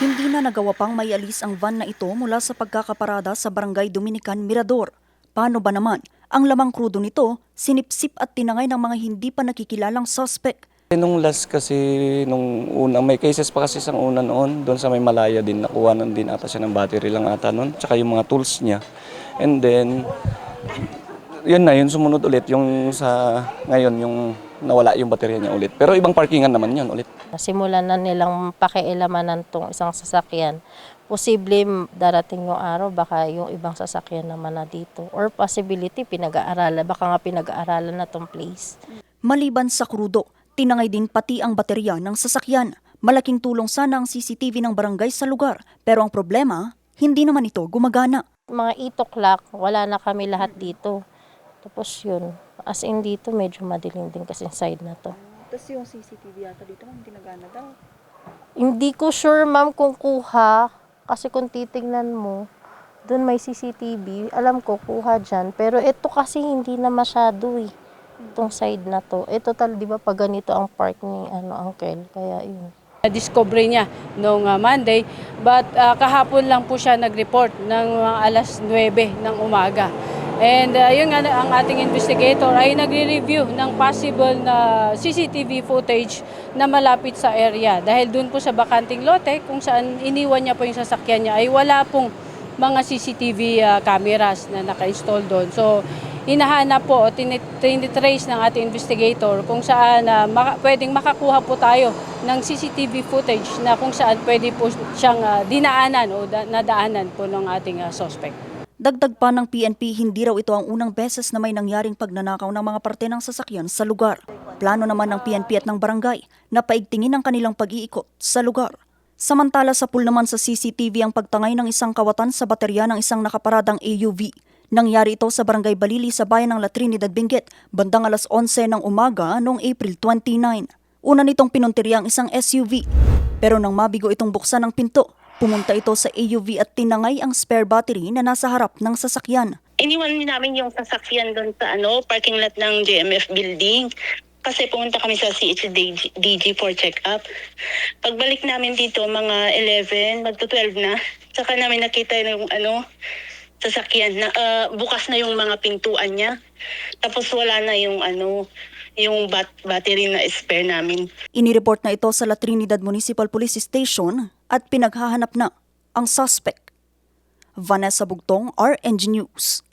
Hindi na nagawa pang maialis ang van na ito mula sa pagkakaparada sa Barangay Dominican Mirador. Paano ba naman? Ang lamang krudo nito, sinipsip at tinangay ng mga hindi pa nakikilalang suspect. Nung last kasi, nung una, may cases pa kasi isang una noon, doon sa may Malaya din, nakuha nan din ata siya ng battery lang ata noon, tsaka yung mga tools niya. And then, yun sumunod ulit, yung sa ngayon, yung nawala yung baterya niya ulit. Pero ibang parkingan naman yun ulit. Simulan na nilang pakialamanan tong isang sasakyan. Posible darating yung araw, baka yung ibang sasakyan naman na dito. Or possibility, baka nga pinag-aaralan na tong place. Maliban sa krudo, tinangay din pati ang baterya ng sasakyan. Malaking tulong sana ang CCTV ng barangay sa lugar, pero ang problema, hindi naman ito gumagana. Mga 8 o'clock, wala na kami lahat dito. Tapos yun, as in dito, medyo madilim din kasi side na to. Tapos yung CCTV yata dito, hindi nagana daw. Hindi ko sure, ma'am, kung kuha. Kasi kung titingnan mo, doon may CCTV. Alam ko, kuha dyan. Pero ito kasi hindi na masyado eh. Itong side na to. Total, di ba, pag ganito ang park ni Uncle. Kaya yun. Na-discover niya noong Monday, but kahapon lang po siya nag-report ng alas 9 ng umaga. And yun nga, ang ating investigator ay nagre-review ng possible na CCTV footage na malapit sa area. Dahil doon po sa bakanting lote, kung saan iniwan niya po yung sasakyan niya, ay wala pong mga CCTV cameras na naka-install doon. So, hinahanap po o tinitrace ng ating investigator kung saan pwedeng makakuha po tayo ng CCTV footage na kung saan pwede po siyang dinaanan o nadaanan po ng ating suspect. Dagdag pa ng PNP, hindi raw ito ang unang beses na may nangyaring pagnanakaw ng mga parte ng sasakyan sa lugar. Plano naman ng PNP at ng barangay na paigtingin ang kanilang pag-iikot sa lugar. Samantala sa pool naman sa CCTV ang pagtangay ng isang kawatan sa baterya ng isang nakaparadang AUV. Nangyari ito sa Barangay Balili sa bayan ng La Trinidad, Benguet, bandang alas 11 ng umaga noong April 29. Una nitong pinuntirya ang isang SUV. Pero nang mabigo itong buksan ng pinto, pumunta ito sa AUV at tinangay ang spare battery na nasa harap ng sasakyan. Iniwan namin yung sasakyan doon sa parking lot ng JMF building. Kasi pumunta kami sa CHDG for check-up. Pagbalik namin dito, mga 11, magto-12 na. Saka namin nakita yung sasakyan na bukas na yung mga pintuan niya. Tapos wala na yung yung battery na spare namin. Inireport na ito sa La Trinidad Municipal Police Station at pinaghahanap na ang suspect. Vanessa Bugtong, RNG News.